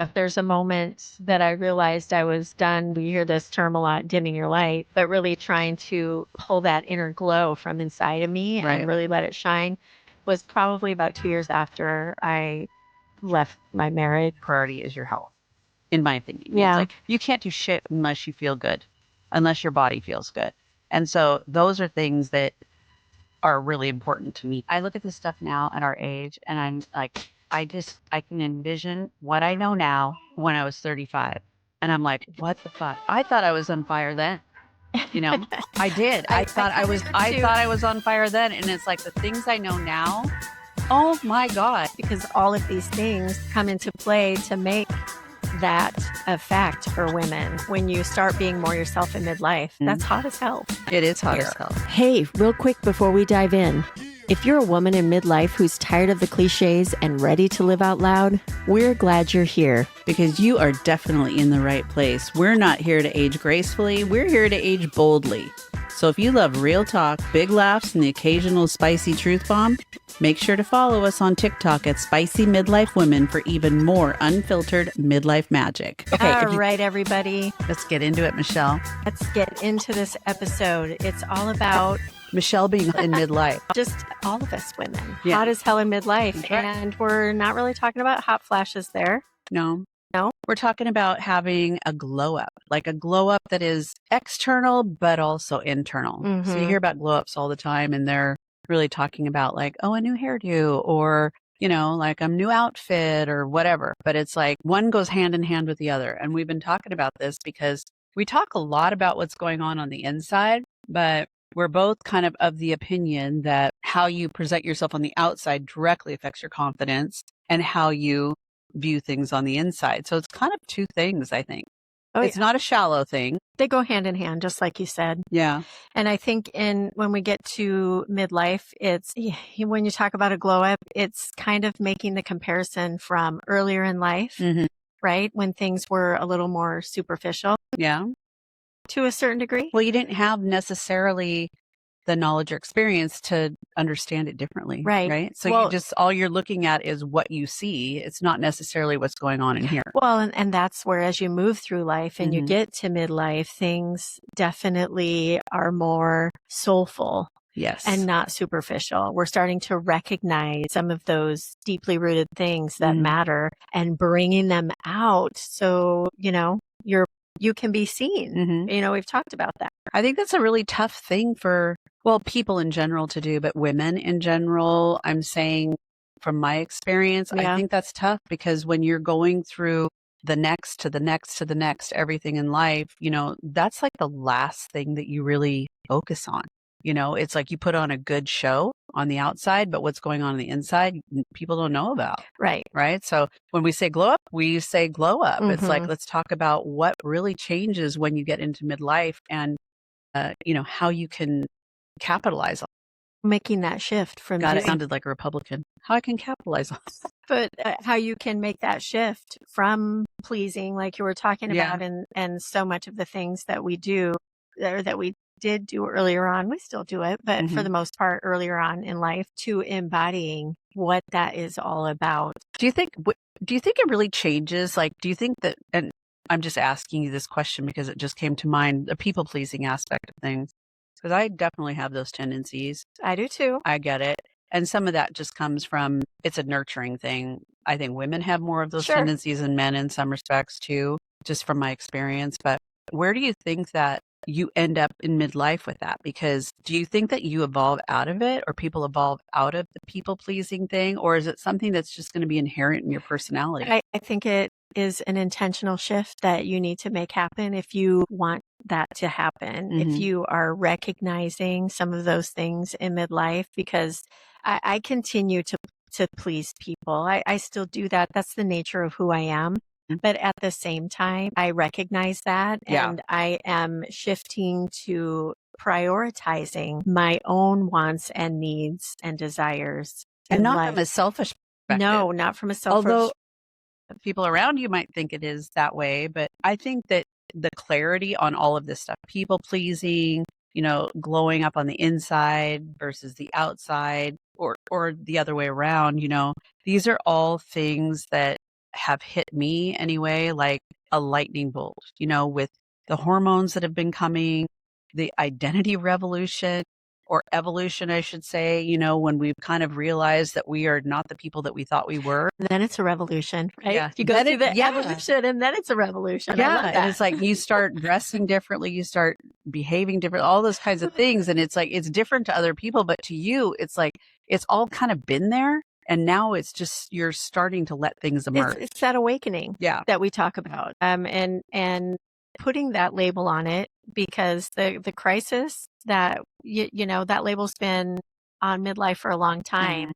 If there's a moment that I realized I was done, we hear this term a lot, dimming your light, but really trying to pull that inner glow from inside of me and Right. really let it shine was probably about 2 years after I left my marriage. Priority is your health, in my opinion. It's Yeah. like you can't do shit unless you feel good, unless your body feels good. And so those are things that are really important to me. I look at this stuff now at our age and I'm like, I can envision what I know now when I was 35. And I'm like, what the fuck? I thought I was on fire then. You know, I did. I thought I thought I was on fire then. And it's like the things I know now. Oh my God. Because all of these things come into play to make that a fact for women. When you start being more yourself in midlife, that's hot as hell. It is hot as hell. Hey, real quick before we dive in. If you're a woman in midlife who's tired of the cliches and ready to live out loud, we're glad you're here. Because you are definitely in the right place. We're not here to age gracefully. We're here to age boldly. So if you love real talk, big laughs, and the occasional spicy truth bomb, make sure to follow us on TikTok at Spicy Midlife Women for even more unfiltered midlife magic. Okay, all right, everybody. Let's get into it, Michelle. Let's get into this episode. It's all about Michelle being in midlife. Just all of us women. Yeah. Hot as hell in midlife. Okay. And we're not really talking about hot flashes there. No. No? We're talking about having a glow up, like a glow up that is external, but also internal. So you hear about glow ups all the time and they're really talking about like, oh, a new hairdo or, you know, like a new outfit or whatever. But it's like one goes hand in hand with the other. And we've been talking about this because we talk a lot about what's going on the inside, but we're both kind of the opinion that how you present yourself on the outside directly affects your confidence and how you view things on the inside. So it's kind of two things, I think. Oh, it's not a shallow thing. They go hand in hand, just like you said. Yeah. And I think when we get to midlife, it's when you talk about a glow up, it's kind of making the comparison from earlier in life, right? When things were a little more superficial. Yeah. To a certain degree. Well, you didn't have necessarily the knowledge or experience to understand it differently. Right. So all you're looking at is what you see. It's not necessarily what's going on in here. Well, and that's where as you move through life and you get to midlife, things definitely are more soulful. Yes. And not superficial. We're starting to recognize some of those deeply rooted things that matter and bringing them out. So, you can be seen. We've talked about that. I think that's a really tough thing for, people in general to do, but women in general, I'm saying from my experience, I think that's tough because when you're going through the next to the next to the next, everything in life, that's like the last thing that you really focus on. It's like you put on a good show on the outside, but what's going on the inside, people don't know about. Right. Right. So when we say glow up, we say glow up. It's like, let's talk about what really changes when you get into midlife and, how you can capitalize on making that shift from God, it sounded like a Republican. How I can capitalize on but how you can make that shift from pleasing, like you were talking about, and so much of the things that we do or that we did do earlier on, we still do it, but for the most part earlier on in life, to embodying what that is all about. Do you think it really changes? Like, do you think that, and I'm just asking you this question because it just came to mind, the people pleasing aspect of things, because I definitely have those tendencies. I do too. I get it. And some of that just comes from, it's a nurturing thing. I think women have more of those tendencies than men in some respects too, just from my experience. But where do you think that you end up in midlife with that? Because do you think that you evolve out of it or people evolve out of the people pleasing thing? Or is it something that's just going to be inherent in your personality? I think it is an intentional shift that you need to make happen if you want that to happen. If you are recognizing some of those things in midlife, because I continue to please people. I still do that. That's the nature of who I am. But at the same time, I recognize that and I am shifting to prioritizing my own wants and needs and desires. And not from a selfish perspective. No, not from a selfish. Although people around you might think it is that way, but I think that the clarity on all of this stuff, people pleasing, glowing up on the inside versus the outside or the other way around, these are all things that have hit me anyway, like a lightning bolt, with the hormones that have been coming, the identity revolution or evolution, I should say, when we've kind of realized that we are not the people that we thought we were. Then it's a revolution, right? Yeah. You go through the evolution and then it's a revolution. Yeah. I love that. And it's like you start dressing differently, you start behaving different, all those kinds of things. And it's like, it's different to other people, but to you, it's like, it's all kind of been there. And now it's just, you're starting to let things emerge. It's that awakening that we talk about. And putting that label on it, because the crisis that, that label's been on midlife for a long time. Mm-hmm.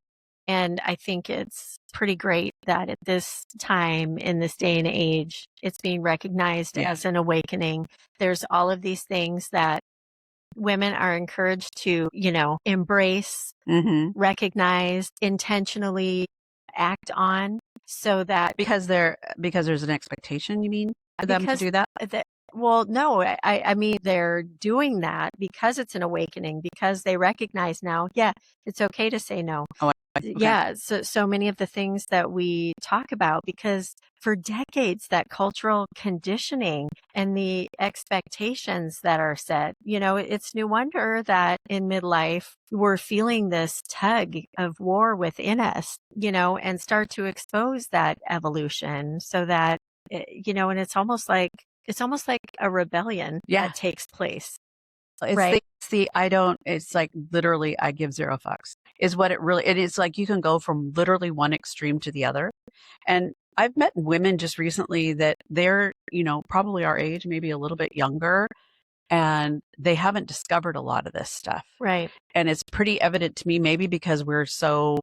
And I think it's pretty great that at this time, in this day and age, it's being recognized as an awakening. There's all of these things that women are encouraged to, embrace, recognize, intentionally act on, so that because there's an expectation, you mean, for them to do that? Well, no, I mean, they're doing that because it's an awakening, because they recognize now, it's okay to say no. Oh, okay. Yeah. So many of the things that we talk about, because for decades, that cultural conditioning and the expectations that are set, it's no wonder that in midlife, we're feeling this tug of war within us, and start to expose that evolution so that, and it's almost like a rebellion that takes place. It's right? it's like literally I give zero fucks is what it is. Like you can go from literally one extreme to the other. And I've met women just recently that they're, probably our age, maybe a little bit younger, and they haven't discovered a lot of this stuff. Right. And it's pretty evident to me, maybe because we're so,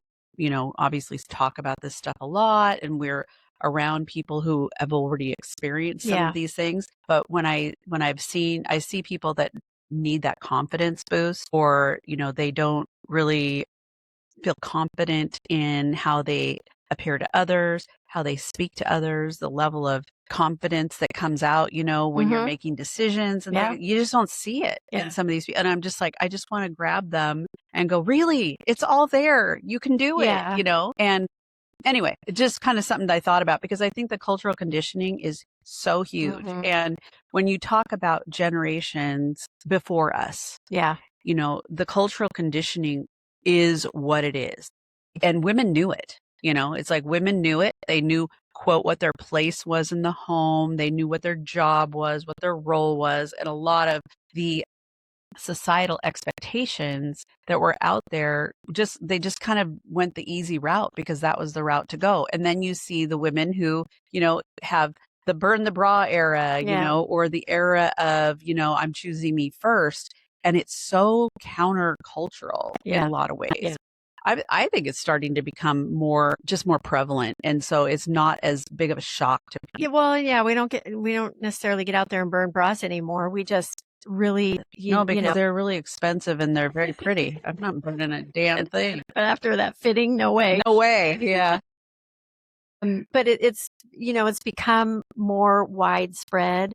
obviously talk about this stuff a lot and we're around people who have already experienced some of these things. But I see people that need that confidence boost, or, they don't really feel confident in how they appear to others, how they speak to others, the level of confidence that comes out, when you're making decisions, and you just don't see it in some of these. And I'm just like, I just want to grab them and go, really, it's all there. You can do it, And anyway, it's just kind of something that I thought about, because I think the cultural conditioning is so huge. And when you talk about generations before us, the cultural conditioning is what it is. And women knew it. It's like women knew it. They knew, quote, what their place was in the home. They knew what their job was, what their role was. And a lot of the societal expectations that were out there, they just kind of went the easy route because that was the route to go. And then you see the women who, have the burn the bra era, or the era of, I'm choosing me first. And it's so countercultural in a lot of ways. Yeah. I think it's starting to become more prevalent. And so it's not as big of a shock to people. We don't necessarily get out there and burn bras anymore. We just really, because they're really expensive and they're very pretty. I'm not burning a damn thing. But after that fitting, no way. No way. Yeah. But it's become more widespread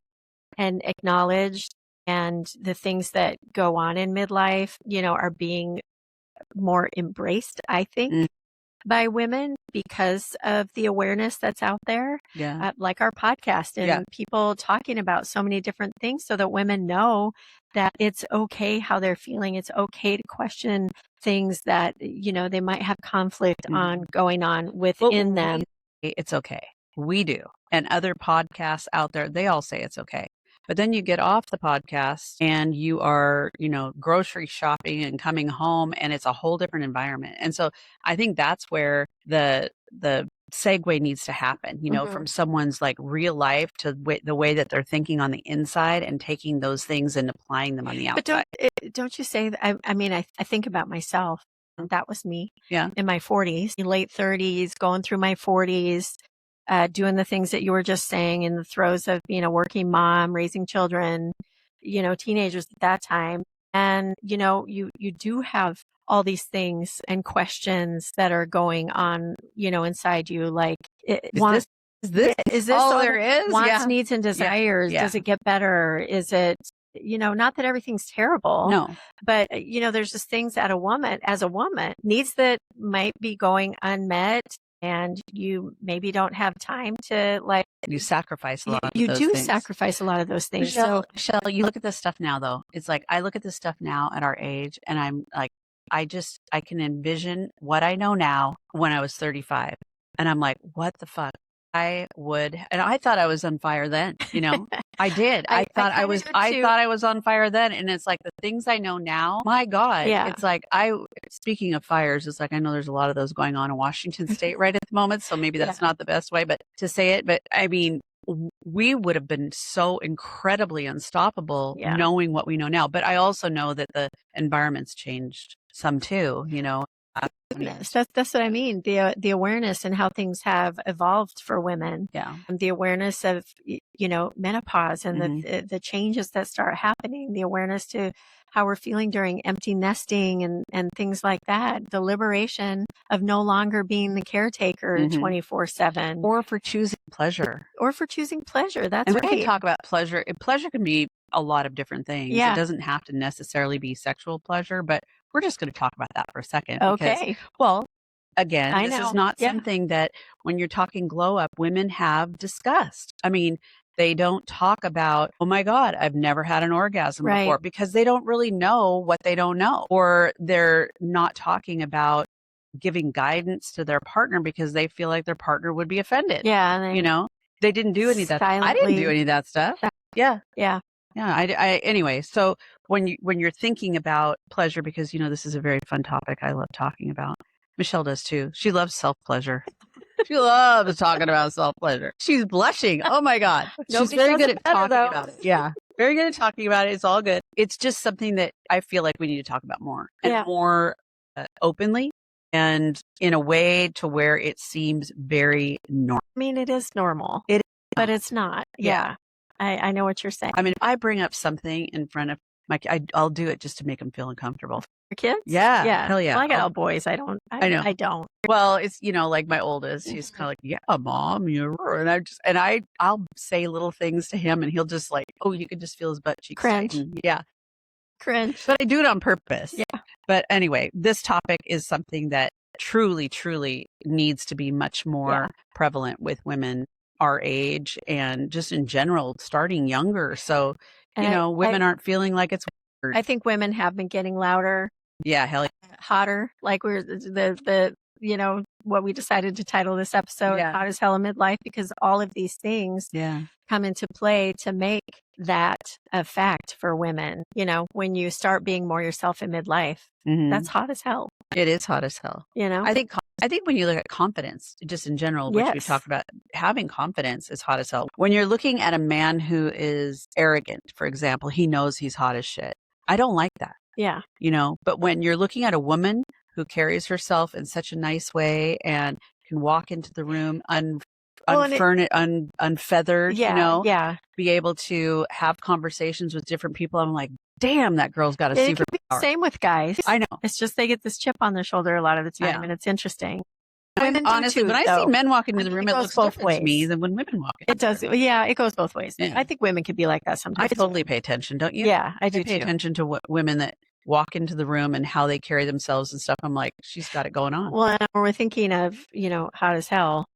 and acknowledged. And the things that go on in midlife, are being more embraced, I think, by women because of the awareness that's out there, like our podcast and people talking about so many different things, so that women know that it's okay how they're feeling. It's okay to question things that, they might have conflict on going on within them. It's okay. We do. And other podcasts out there, they all say it's okay. But then you get off the podcast and you are, grocery shopping and coming home, and it's a whole different environment. And so I think that's where the segue needs to happen, from someone's like real life to the way that they're thinking on the inside and taking those things and applying them on the outside. But don't you say that? I think about myself. That was me in my 40s, late 30s, going through my 40s. Doing the things that you were just saying, in the throes of being a working mom, raising children, teenagers at that time. And, you do have all these things and questions that are going on, inside you. Like, is this all there is? Wants, needs, and desires. Does it get better? Is it, not that everything's terrible. No. But, there's just things as a woman, needs that might be going unmet, and you maybe don't have time to like, You sacrifice a lot of you those do things. sacrifice a lot of those things. Michelle, you look at this stuff now, though. It's like I look at this stuff now at our age, and I'm like, I can envision what I know now when I was 35. And I'm like, what the fuck? And I thought I was on fire then, you know? I did. I thought I was on fire then. And it's like the things I know now, my God. Yeah. It's like speaking of fires, it's like I know there's a lot of those going on in Washington State right at the moment. So maybe that's not the best way but to say it. But I mean, we would have been so incredibly unstoppable knowing what we know now. But I also know that the environment's changed some too, you know. That's what I mean. The awareness and how things have evolved for women. Yeah. And the awareness of, you know, menopause and the changes that start happening, the awareness to how we're feeling during empty nesting and things like that. The liberation of no longer being the caretaker 24/7. Or for choosing pleasure. That's and right. We can talk about pleasure. Pleasure can be a lot of different things. Yeah. It doesn't have to necessarily be sexual pleasure, but we're just going to talk about that for a second. Okay. Because, well, again, this is not something that when you're talking glow up, women have discussed. I mean, they don't talk about, oh my God, I've never had an orgasm before, because they don't really know what they don't know. Or they're not talking about giving guidance to their partner because they feel like their partner would be offended. Yeah. You know, they didn't do any of that. I didn't do any of that stuff. Yeah. Yeah. Yeah. Anyway, so when you're thinking about pleasure, because, you know, this is a very fun topic I love talking about. Michelle does too. She loves self-pleasure. She loves talking about self-pleasure. She's blushing. Oh my God. She's very good at talking about it. Yeah. Very good at talking about it. It's all good. It's just something that I feel like we need to talk about more and more openly and in a way to where it seems very normal. I mean, it is normal. But it's not. Yeah. I know what you're saying. I mean, if I bring up something in front of my kid, I'll do it just to make them feel uncomfortable. Your kids? Yeah. Hell yeah. Well, I got all boys. I know. I don't. Well, it's, you know, like my oldest, he's kind of like, yeah, Mom, you're, and I'll say little things to him and he'll just like, oh, you could just feel his butt cheeks. Cringe. Yeah. Cringe. But I do it on purpose. Yeah. But anyway, this topic is something that truly, truly needs to be much more prevalent with women our age and just in general, starting younger. So, you know, women aren't feeling like it's weird. I think women have been getting louder. Yeah, hell yeah. Hotter. Like we're the you know, what we decided to title this episode, Hot as Hell in Midlife, because all of these things come into play to make that a fact for women. You know, when you start being more yourself in midlife, that's hot as hell. It is hot as hell. You know, I think when you look at confidence, just in general, which we talked about, having confidence is hot as hell. When you're looking at a man who is arrogant, for example, he knows he's hot as shit. I don't like that. Yeah. You know, but when you're looking at a woman who carries herself in such a nice way and can walk into the room unfeathered, you know, be able to have conversations with different people. I'm like, damn, that girl's got a superpower. Same with guys. I know. It's just they get this chip on their shoulder a lot of the time, and it's interesting. Women honestly, when I see men walk into the room, it looks both ways to me than when women walk in. It does. Yeah, it goes both ways. Yeah. I think women can be like that sometimes. I totally pay attention, don't you? Yeah, I do pay attention to what women that walk into the room and how they carry themselves and stuff. I'm like, she's got it going on. Well, and when we're thinking of, you know, hot as hell,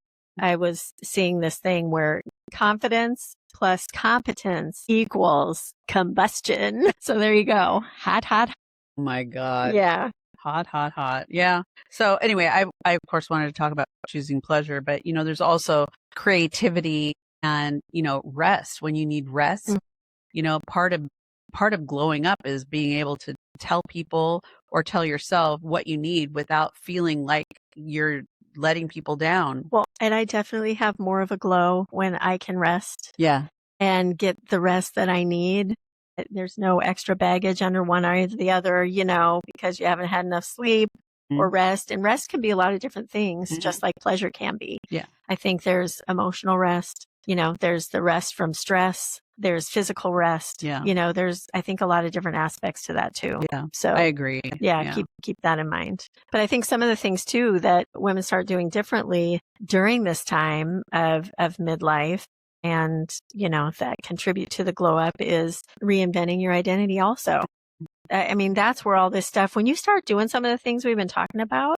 I was seeing this thing where confidence plus competence equals combustion. So there you go. Hot, hot. Oh my God. Yeah. Hot, hot, hot. Yeah. So anyway, I of course wanted to talk about choosing pleasure, but you know, there's also creativity and, you know, rest. When you need rest, you know, part of glowing up is being able to tell people or tell yourself what you need without feeling like you're letting people down. Well, and I definitely have more of a glow when I can rest. Yeah. And get the rest that I need. There's no extra baggage under one eye or the other, you know, because you haven't had enough sleep or rest. And rest can be a lot of different things, just like pleasure can be. Yeah. I think there's emotional rest. You know, there's the rest from stress. There's physical rest. Yeah. You know, there's, I think, a lot of different aspects to that too. Yeah. So I agree. Yeah. Keep that in mind. But I think some of the things too that women start doing differently during this time of midlife and, you know, that contribute to the glow up is reinventing your identity also. I mean, that's where all this stuff, when you start doing some of the things we've been talking about,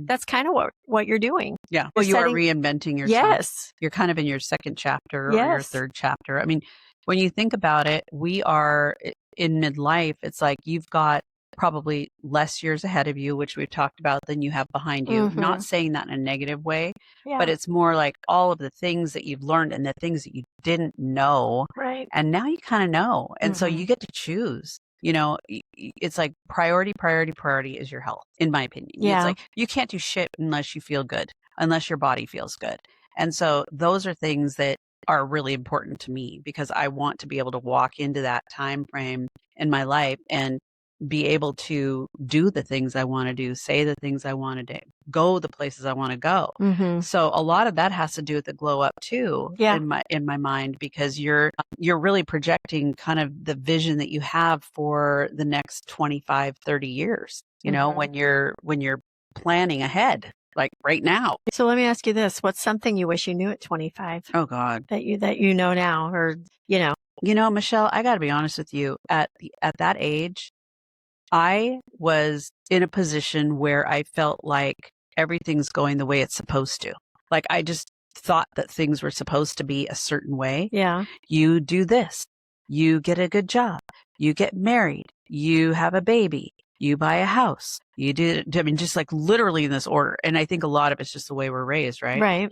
that's kind of what you're doing. Yeah. Well, you are reinventing yourself. Yes. You're kind of in your second chapter or Yes. your third chapter. I mean, when you think about it, we are in midlife. It's like you've got probably less years ahead of you, which we've talked about, than you have behind you. Not saying that in a negative way, but it's more like all of the things that you've learned and the things that you didn't know. Right. And now you kind of know. And so you get to choose. You know, it's like priority is your health, in my opinion. Yeah. It's like you can't do shit unless you feel good, unless your body feels good. And so those are things that are really important to me, because I want to be able to walk into that time frame in my life and be able to do the things I want to do, say the things I want to do, go the places I want to go. So a lot of that has to do with the glow up too, in my mind, because you're really projecting kind of the vision that you have for the next 25, 30 years, you know, when you're planning ahead, like right now. So let me ask you this. What's something you wish you knew at 25? Oh God. That you know now, or, you know? You know, Michelle, I got to be honest with you. At that age, I was in a position where I felt like everything's going the way it's supposed to. Like I just thought that things were supposed to be a certain way. Yeah. You do this, you get a good job, you get married, you have a baby, you buy a house, you do, I mean, just like literally in this order. And I think a lot of it's just the way we're raised, right? Right.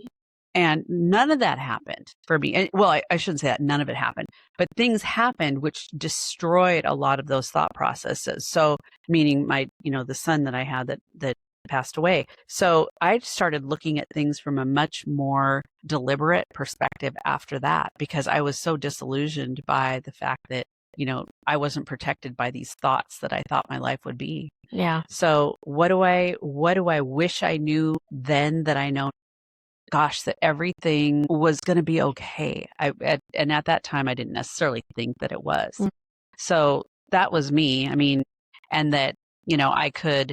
And none of that happened for me. And, well, I shouldn't say that none of it happened, but things happened which destroyed a lot of those thought processes. So meaning the son that I had that passed away. So I started looking at things from a much more deliberate perspective after that, because I was so disillusioned by the fact that, you know, I wasn't protected by these thoughts that I thought my life would be. Yeah. So what do I wish I knew then that I know? Gosh, that everything was going to be okay. And at that time, I didn't necessarily think that it was. So that was me. I mean, and that, you know, I could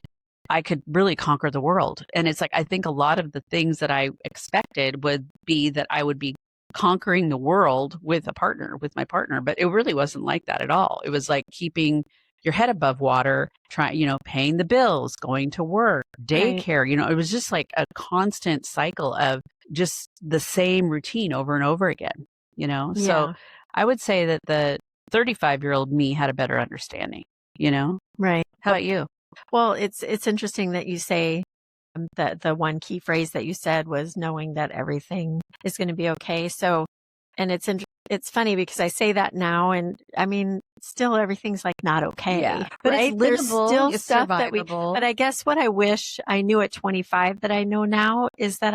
really conquer the world. And it's like, I think a lot of the things that I expected would be that I would be conquering the world with my partner, but it really wasn't like that at all. It was like keeping your head above water, paying the bills, going to work, daycare, it was just like a constant cycle of just the same routine over and over again, So I would say that the 35-year-old me had a better understanding, Right. How about you? Well, it's interesting that you say that the one key phrase that you said was knowing that everything is going to be okay. So, and it's funny because I say that now, and I mean, still everything's like not okay. Yeah, but right? it's There's livable, still it's stuff survivable. but I guess what I wish I knew at 25 that I know now is that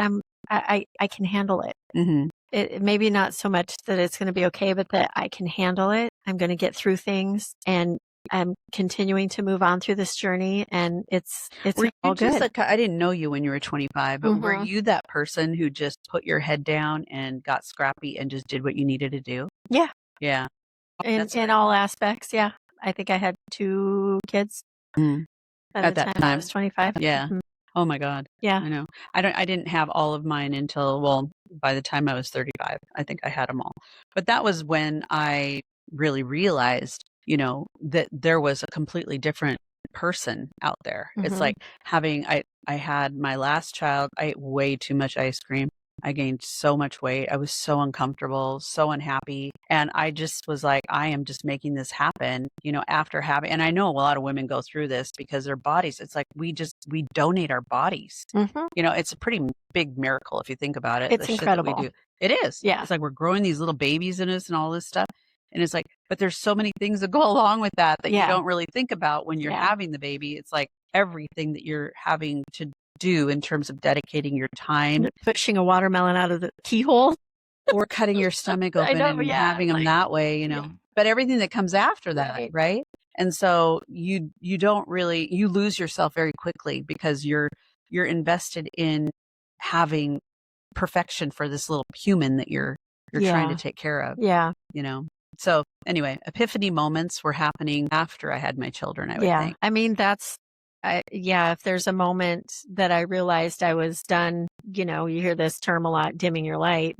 I can handle it. Mm-hmm. It maybe not so much that it's going to be okay, but that I can handle it. I'm going to get through things, and I'm continuing to move on through this journey, and it's all good. I didn't know you when you were 25, but were you that person who just put your head down and got scrappy and just did what you needed to do? Yeah. Yeah. In all aspects. Yeah. I think I had 2 kids at that time. I was 25. Yeah. Oh my God. Yeah. I know. I didn't have all of mine until, well, by the time I was 35, I think I had them all. But that was when I really realized, that there was a completely different person out there. It's like I had my last child. I ate way too much ice cream. I gained so much weight. I was so uncomfortable, so unhappy. And I just was like, I am just making this happen, after having, and I know a lot of women go through this because their bodies, it's like, we donate our bodies. It's a pretty big miracle if you think about it. It's incredible. Shit that we do. It is. Yeah. It's like we're growing these little babies in us and all this stuff. And it's like, but there's so many things that go along with that you don't really think about when you're having the baby. It's like everything that you're having to do in terms of dedicating your time, pushing a watermelon out of the keyhole, or cutting your stomach open and having them that way, but everything that comes after that, right? And so you don't really, you lose yourself very quickly because you're invested in having perfection for this little human that you're trying to take care of. Yeah. So anyway, epiphany moments were happening after I had my children, I would think. I mean, if there's a moment that I realized I was done, you hear this term a lot, dimming your light,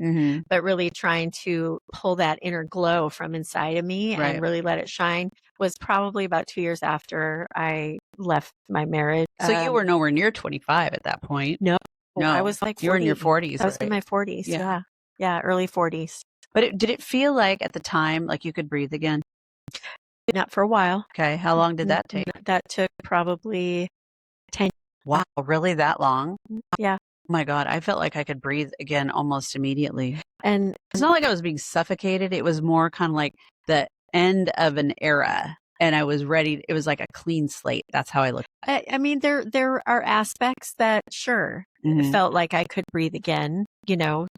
but really trying to pull that inner glow from inside of me and really let it shine was probably about 2 years after I left my marriage. So you were nowhere near 25 at that point. No, I was like 40. You were in your 40s. I was in my 40s. Yeah. Yeah. Early 40s. But did it feel like at the time, like you could breathe again? Not for a while. Okay. How long did that take? That took probably 10 years. Wow. Really that long? Yeah. Oh my God. I felt like I could breathe again almost immediately. And it's not like I was being suffocated. It was more kind of like the end of an era. And I was ready. It was like a clean slate. That's how I looked. I mean, there are aspects that it felt like I could breathe again.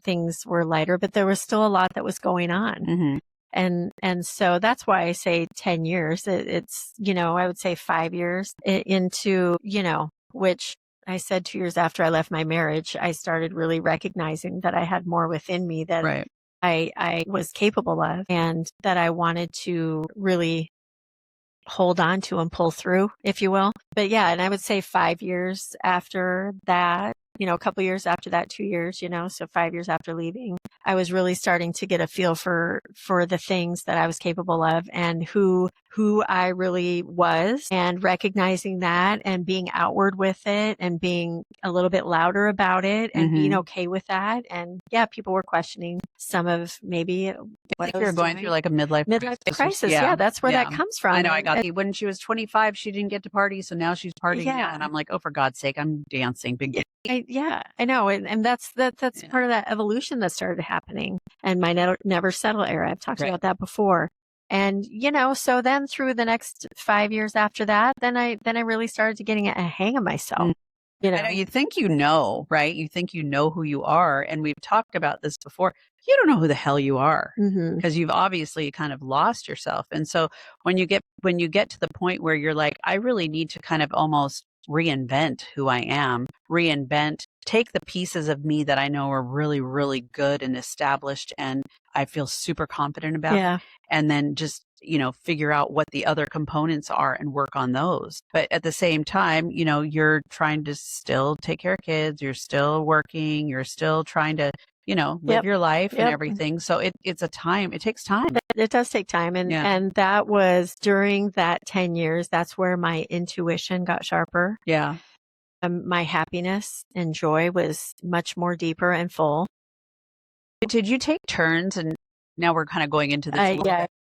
Things were lighter, but there was still a lot that was going on. And so that's why I say 10 years. It's, I would say 5 years into, which I said 2 years after I left my marriage, I started really recognizing that I had more within me that I was capable of and that I wanted to really hold on to and pull through, if you will. But yeah, and I would say 5 years after that, a couple years after that, 2 years, so 5 years after leaving, I was really starting to get a feel for the things that I was capable of and who I really was, and recognizing that and being outward with it and being a little bit louder about it and being okay with that. And yeah, people were questioning some of maybe what you were going through, like a midlife crisis. Yeah, that's where that comes from. I know. I got when she was 25, she didn't get to party, so now she's partying. Yeah, and I'm like, oh, for God's sake, I'm dancing. Big. I know, and that's part of that evolution that started happening. And my never settle era. I've talked about that before. And so then through the next 5 years after that, then I really started to getting a hang of myself. I know you think right? You think you know who you are, and we've talked about this before. You don't know who the hell you are because you've obviously kind of lost yourself. And so when you get to the point where you're like, I really need to kind of almost reinvent who I am, take the pieces of me that I know are really, really good and established and I feel super confident about, and then just, figure out what the other components are and work on those. But at the same time, you're trying to still take care of kids, you're still working, you're still trying to, live your life and everything. So it takes time. It does take time. And that was during that 10 years, that's where my intuition got sharper. Yeah. My happiness and joy was much more deeper and full. Did you take turns? And now we're kind of going into this.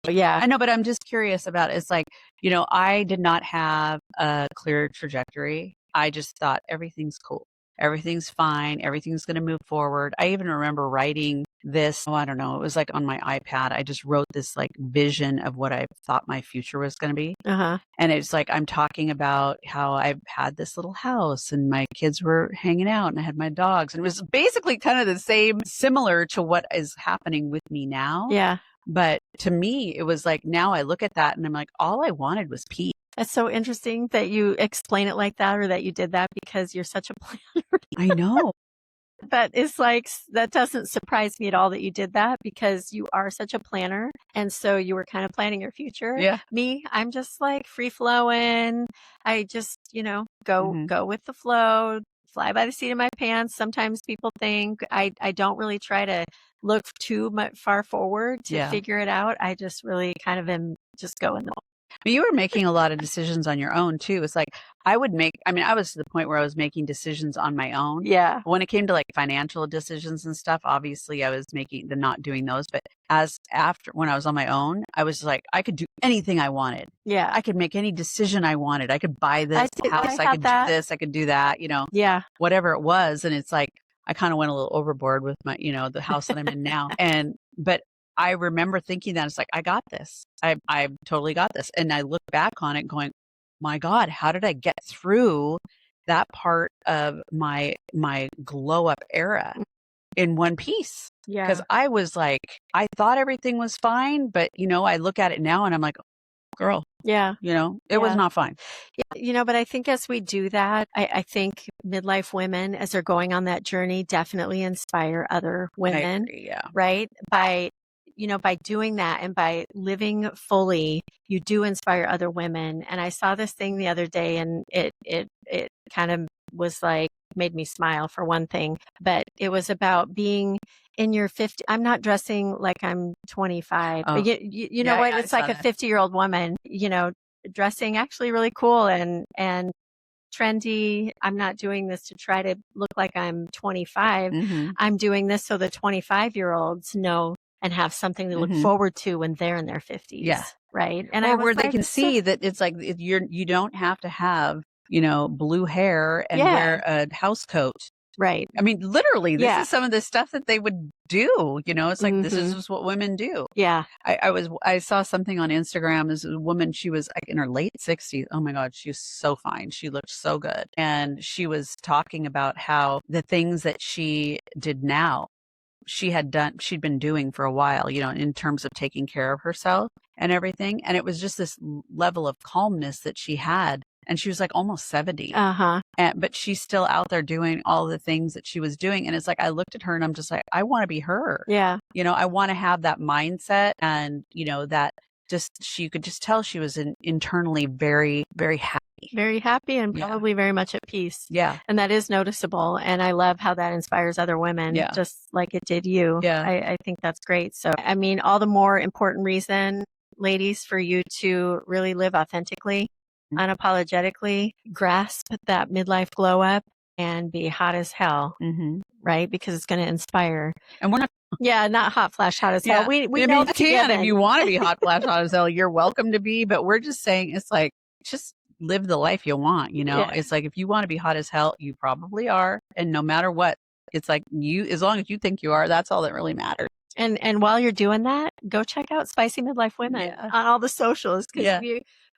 Yeah. I know, but I'm just curious about it. It's like, I did not have a clear trajectory. I just thought everything's cool. Everything's fine. Everything's going to move forward. I even remember writing this. I don't know. It was like on my iPad. I just wrote this like vision of what I thought my future was going to be. And it's like, I'm talking about how I've had this little house and my kids were hanging out and I had my dogs. And it was basically kind of the same, similar to what is happening with me now. Yeah. But to me, it was like, now I look at that and I'm like, all I wanted was peace. That's so interesting that you explain it like that or that you did that because you're such a planner. I know. That is like, that doesn't surprise me at all that you did that because you are such a planner. And so you were kind of planning your future. Yeah. Me, I'm just like free flowing. I just, go with the flow, fly by the seat of my pants. Sometimes people think I don't really try to look too much far forward to figure it out. I just really kind of am just going. You were making a lot of decisions on your own too. It's like I was to the point where I was making decisions on my own. Yeah. When it came to like financial decisions and stuff, obviously I was not doing those. But when I was on my own, I was like, I could do anything I wanted. Yeah. I could make any decision I wanted. I could buy this house. I could do this. I could do that, whatever it was. And it's like, I kind of went a little overboard with my, the house that I'm in now. But I remember thinking that it's like, I got this. I totally got this. And I look back on it going, my God, how did I get through that part of my glow up era in one piece? Yeah. Because I was like, I thought everything was fine, but I look at it now and I'm like, girl. Yeah. It was not fine. Yeah, but I think as we do that, I think midlife women, as they're going on that journey, definitely inspire other women. I agree, yeah. Right? By by doing that and by living fully, you do inspire other women. And I saw this thing the other day, and it kind of was like, made me smile for one thing, but it was about being in your 50s. I'm not dressing like I'm 25. Oh. You know what? It's like a 50-year-old woman, dressing actually really cool and trendy. I'm not doing this to try to look like I'm 25. I'm doing this so the 25-year-olds know and have something to look forward to when they're in their 50s. Yeah. Right. And or where they can see that it's like you don't have to have, blue hair and wear a house coat. Right. I mean, literally, this is some of the stuff that they would do. It's like, this is just what women do. Yeah. I saw something on Instagram. This woman, she was like in her late 60s. Oh my God, she was so fine. She looked so good. And she was talking about how the things that she did now, she'd been doing for a while, in terms of taking care of herself and everything. And it was just this level of calmness that she had. And she was like almost 70. But she's still out there doing all the things that she was doing. And it's like, I looked at her and I'm just like, I want to be her. Yeah. I want to have that mindset. And, that you could just tell she was internally very, very happy. Very happy and probably very much at peace. Yeah. And that is noticeable. And I love how that inspires other women, just like it did you. Yeah. I think that's great. So, I mean, all the more important reason, ladies, for you to really live authentically, unapologetically, grasp that midlife glow up and be hot as hell, right? Because it's going to inspire. And we're not. Yeah, not hot flash, hot as hell. We know you can if you want to be hot flash, hot as hell. You're welcome to be, but we're just saying it's like, just live the life you want. It's like, if you want to be hot as hell, you probably are, and no matter what, it's like, as long as you think you are, that's all that really matters. And while you're doing that, go check out Spicy Midlife Women on all the socials, because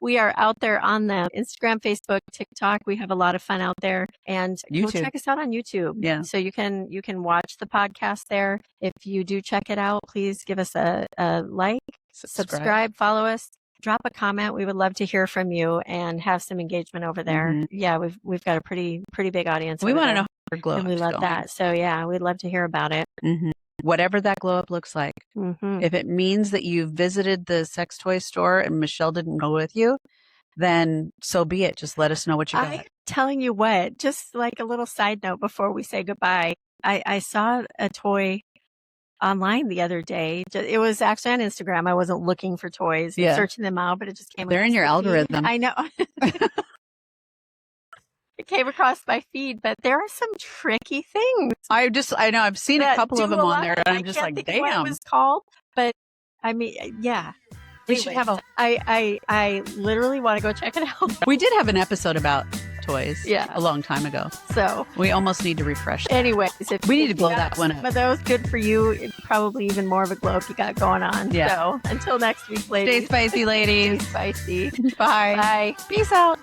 we are out there on the Instagram, Facebook, TikTok. We have a lot of fun out there, and go check us out on YouTube. Yeah. So you can watch the podcast there. If you do check it out, please give us a like, subscribe, follow us, drop a comment. We would love to hear from you and have some engagement over there. Yeah, we've got a pretty big audience. We want to know how your glow and we love that. So yeah, we'd love to hear about it. Whatever that glow up looks like. If it means that you visited the sex toy store and Michelle didn't go with you, then so be it. Just let us know what you got. I'm telling you what, just like a little side note before we say goodbye, I saw a toy online the other day. It was actually on Instagram. I wasn't looking for toys, searching them out, but it just came. They're in your algorithm. I know. It came across my feed, but there are some tricky things. I know I've seen a couple of them on there, and I'm just like, damn. What it was called, but I mean, yeah. We should have I literally want to go check it out. We did have an episode about toys a long time ago. So we almost need to refresh that. Anyways, we need to blow that one up. But that was good for you. It's probably even more of a glow up you got going on. Yeah. So until next week, ladies. Stay spicy, ladies. Stay spicy. Bye. Bye. Peace out.